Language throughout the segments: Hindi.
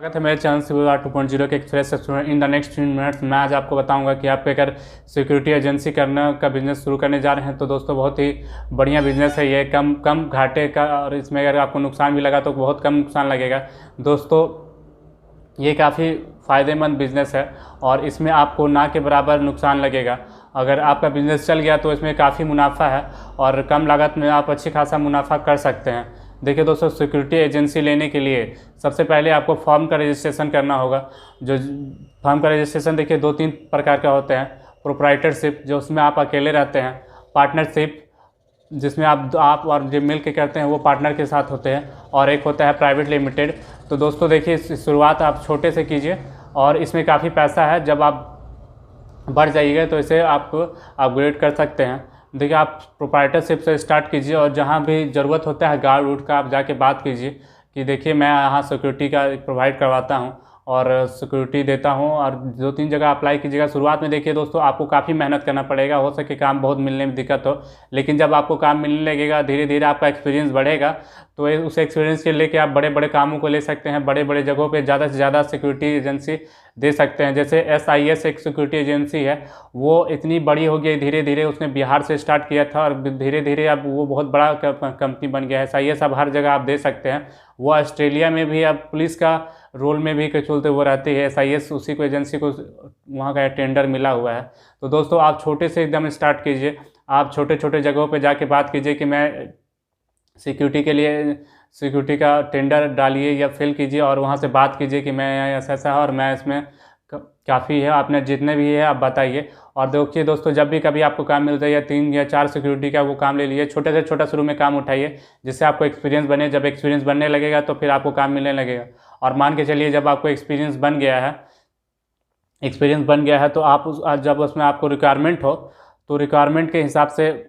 स्वागत है मेरे चैनल सिविल 2.0 के express student. In the next 3 minutes मैं आज आपको बताऊंगा कि आप अगर सिक्योरिटी एजेंसी करना का बिज़नेस शुरू करने जा रहे हैं तो दोस्तों बहुत ही बढ़िया बिज़नेस है ये। कम घाटे का, और इसमें अगर आपको नुकसान भी लगा तो बहुत कम नुकसान लगेगा। दोस्तों ये काफ़ी फ़ायदेमंद बिज़नेस है और इसमें आपको ना के बराबर नुकसान लगेगा। अगर आपका बिज़नेस चल गया तो इसमें काफ़ी मुनाफा है और कम लागत में आप अच्छी खासा मुनाफा कर सकते हैं। देखिए दोस्तों, सिक्योरिटी एजेंसी लेने के लिए सबसे पहले आपको फर्म का रजिस्ट्रेशन करना होगा। जो फर्म का रजिस्ट्रेशन देखिए 2-3 प्रकार का होते हैं। प्रोप्राइटरशिप, जो उसमें आप अकेले रहते हैं। पार्टनरशिप, जिसमें आप और जो मिल के करते हैं वो पार्टनर के साथ होते हैं। और एक होता है प्राइवेट लिमिटेड। तो दोस्तों देखिए, शुरुआत आप छोटे से कीजिए और इसमें काफ़ी पैसा है। जब आप बढ़ जाइएगा तो इसे आप अपग्रेड कर सकते हैं। देखिए, आप प्रोप्राइटरशिप से स्टार्ट कीजिए और जहाँ भी ज़रूरत होता है गार्ड वुड का आप जाके बात कीजिए कि देखिए मैं यहाँ सिक्योरिटी का प्रोवाइड करवाता हूँ और सिक्योरिटी देता हूँ, और 2-3 जगह अप्लाई कीजिएगा। शुरुआत में देखिए दोस्तों आपको काफ़ी मेहनत करना पड़ेगा, हो सके काम बहुत मिलने में दिक्कत हो, लेकिन जब आपको काम मिलने लगेगा धीरे धीरे आपका एक्सपीरियंस बढ़ेगा तो उस एक्सपीरियंस के लेके आप बड़े बड़े कामों को ले सकते हैं। बड़े बड़े जगहों पे ज़्यादा से ज़्यादा सिक्योरिटी एजेंसी दे सकते हैं। जैसे SIS एक सिक्योरिटी एजेंसी है, वो इतनी बड़ी हो गई धीरे धीरे। उसने बिहार से स्टार्ट किया था और धीरे धीरे अब वो बहुत बड़ा कंपनी बन गया है। SIS अब हर जगह आप दे सकते हैं। वो ऑस्ट्रेलिया में भी अब पुलिस का रोल में भी चलते वो रहती है। SIS उसी को एजेंसी को वहाँ का टेंडर मिला हुआ है। तो दोस्तों आप छोटे से एकदम स्टार्ट कीजिए। आप छोटे छोटे जगहों पे जाके बात कीजिए कि मैं सिक्योरिटी के लिए सिक्योरिटी का टेंडर डालिए या फिल कीजिए और वहाँ से बात कीजिए कि मैं ऐसा ऐसा है और मैं इसमें काफ़ी है, आपने जितने भी है आप बताइए। और देखिए दोस्तों, जब भी कभी आपको काम मिल जाए या 3 या 4 सिक्योरिटी का वो काम ले लीजिए। छोटे से छोटा शुरू में काम उठाइए जिससे आपको एक्सपीरियंस बने। जब एक्सपीरियंस बनने लगेगा तो फिर आपको काम मिलने लगेगा। और मान के चलिए जब आपको एक्सपीरियंस बन गया है तो आप जब उसमें आपको रिक्वायरमेंट हो तो रिक्वायरमेंट के हिसाब से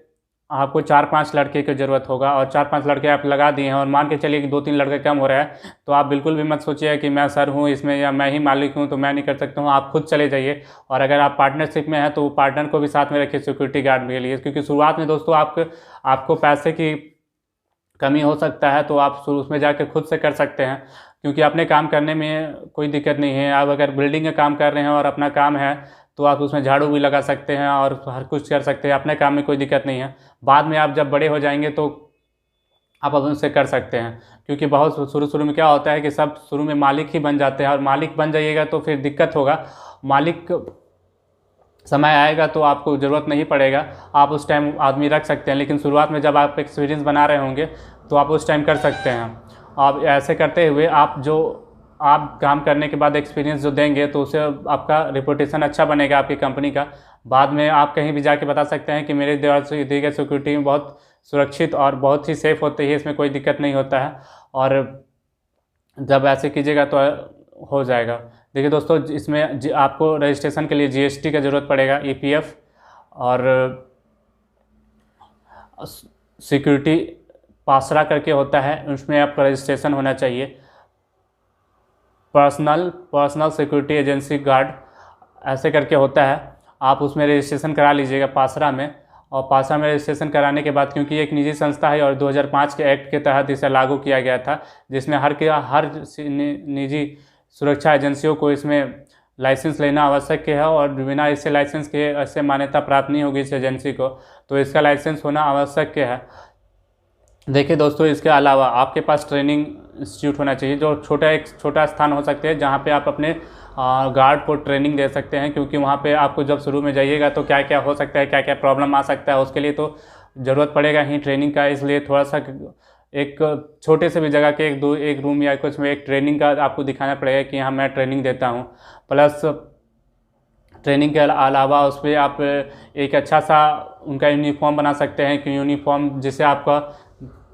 आपको 4-5 लड़के की ज़रूरत होगा। और 4-5 लड़के आप लगा दिए हैं और मान के चलिए कि 2-3 लड़के कम हो रहा है तो आप बिल्कुल भी मत सोचिए कि मैं सर हूँ इसमें या मैं ही मालिक हूँ तो मैं नहीं कर सकता हूँ। आप खुद चले जाइए। और अगर आप पार्टनरशिप में हैं तो पार्टनर को भी साथ में रखिए सिक्योरिटी गार्ड के लिए, क्योंकि शुरुआत में दोस्तों आपको पैसे की कमी हो सकता है तो आप उसमें जाकर खुद से कर सकते हैं, क्योंकि अपने काम करने में कोई दिक्कत नहीं है। आप अगर बिल्डिंग का काम कर रहे हैं और अपना काम है तो आप उसमें झाड़ू भी लगा सकते हैं और हर कुछ कर सकते हैं। अपने काम में कोई दिक्कत नहीं है। बाद में आप जब बड़े हो जाएंगे तो आप उनसे कर सकते हैं, क्योंकि बहुत शुरू में क्या होता है कि सब शुरू में मालिक ही बन जाते हैं और मालिक बन जाइएगा तो फिर दिक्कत होगा। मालिक समय आएगा तो आपको ज़रूरत नहीं पड़ेगा, आप उस टाइम आदमी रख सकते हैं। लेकिन शुरुआत में जब आप एक्सपीरियंस बना रहे होंगे तो आप उस टाइम कर सकते हैं। आप ऐसे करते हुए आप काम करने के बाद एक्सपीरियंस जो देंगे तो उससे आपका रिपोर्टेशन अच्छा बनेगा आपकी कंपनी का। बाद में आप कहीं भी जाके बता सकते हैं कि मेरे द्वारा से दी गई सिक्योरिटी में बहुत सुरक्षित और बहुत ही सेफ़ होती है, इसमें कोई दिक्कत नहीं होता है। और जब ऐसे कीजिएगा तो हो जाएगा। देखिए दोस्तों, इसमें आपको रजिस्ट्रेशन के लिए GST का ज़रूरत पड़ेगा, EPF, और सिक्योरिटी पासरा करके होता है, उसमें आपका रजिस्ट्रेशन होना चाहिए। पर्सनल सिक्योरिटी एजेंसी गार्ड ऐसे करके होता है, आप उसमें रजिस्ट्रेशन करा लीजिएगा पासरा में। और पासरा में रजिस्ट्रेशन कराने के बाद, क्योंकि एक निजी संस्था है और 2005 के एक्ट के तहत इसे लागू किया गया था, जिसमें हर निजी सुरक्षा एजेंसियों को इसमें लाइसेंस लेना आवश्यक है और बिना इससे लाइसेंस के ऐसे मान्यता प्राप्त नहीं होगी इस एजेंसी को, तो इसका लाइसेंस होना आवश्यक है। देखिए दोस्तों, इसके अलावा आपके पास ट्रेनिंग इंस्टीट्यूट होना चाहिए, जो एक छोटा स्थान हो सकते हैं जहाँ पे आप अपने गार्ड को ट्रेनिंग दे सकते हैं, क्योंकि वहाँ पे आपको जब शुरू में जाइएगा तो क्या क्या हो सकता है, क्या क्या प्रॉब्लम आ सकता है, उसके लिए तो ज़रूरत पड़ेगा ही ट्रेनिंग का। इसलिए थोड़ा सा एक छोटे से भी जगह के एक रूम या कुछ में एक ट्रेनिंग का आपको दिखाना पड़ेगा कि हाँ मैं ट्रेनिंग देता हूँ। प्लस ट्रेनिंग के अलावा उस पर आप एक अच्छा सा उनका यूनिफॉर्म बना सकते हैं कि यूनिफॉर्म जिससे आपका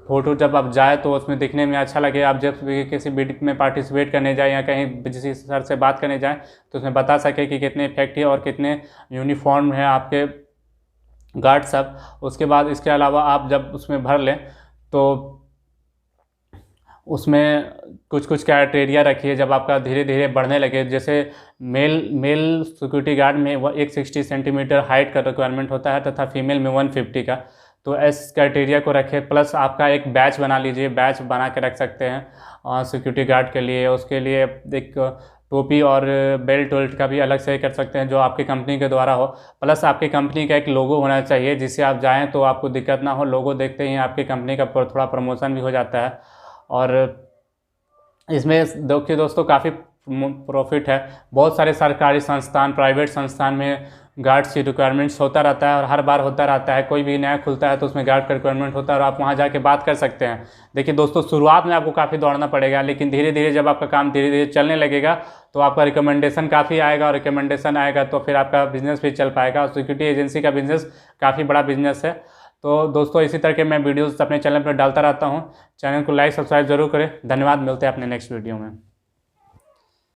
फ़ोटो जब आप जाए तो उसमें दिखने में अच्छा लगे। आप जब भी किसी मीटिंग में पार्टिसिपेट करने जाए या कहीं किसी सर से बात करने जाएँ तो उसमें बता सके कि कितने इफेक्टिव और कितने यूनिफॉर्म हैं आपके गार्ड सब। उसके बाद इसके अलावा आप जब उसमें भर लें तो उसमें कुछ क्राइटेरिया रखिए जब आपका धीरे धीरे बढ़ने लगे। जैसे मेल सिक्योरिटी गार्ड में 160 सेंटीमीटर हाइट का रिक्वायरमेंट होता है तथा फीमेल में 150 का। तो इस क्राइटेरिया को रखें। प्लस आपका एक बैच बना लीजिए, बैच बना के रख सकते हैं सिक्योरिटी गार्ड के लिए। उसके लिए एक टोपी और बेल्ट वेल्ट का भी अलग से कर सकते हैं जो आपकी कंपनी के द्वारा हो। प्लस आपकी कंपनी का एक लोगो होना चाहिए जिससे आप जाएं तो आपको दिक्कत ना हो, लोगो देखते ही आपकी कंपनी का थोड़ा प्रमोशन भी हो जाता है। और इसमें देखिए दोस्तों काफ़ी प्रॉफिट है। बहुत सारे सरकारी संस्थान, प्राइवेट संस्थान में गार्ड्स की रिक्वायरमेंट्स होता रहता है और हर बार होता रहता है। कोई भी नया खुलता है तो उसमें गार्ड का रिक्वायरमेंट होता है और आप वहाँ जाके बात कर सकते हैं। देखिए दोस्तों, शुरुआत में आपको काफ़ी दौड़ना पड़ेगा, लेकिन धीरे धीरे जब आपका काम धीरे धीरे चलने लगेगा तो आपका रिकमेंडेशन काफ़ी आएगा, और रिकमेंडेशन आएगा तो फिर आपका बिजनेस भी चल पाएगा। और सिक्योरिटी एजेंसी का बिजनेस काफ़ी बड़ा बिजनेस है। तो दोस्तों इसी तरह के मैं वीडियोज़ अपने चैनल पर डालता रहता हूँ। चैनल को लाइक सब्सक्राइब जरूर करें। धन्यवाद, मिलते हैं अपने नेक्स्ट वीडियो में।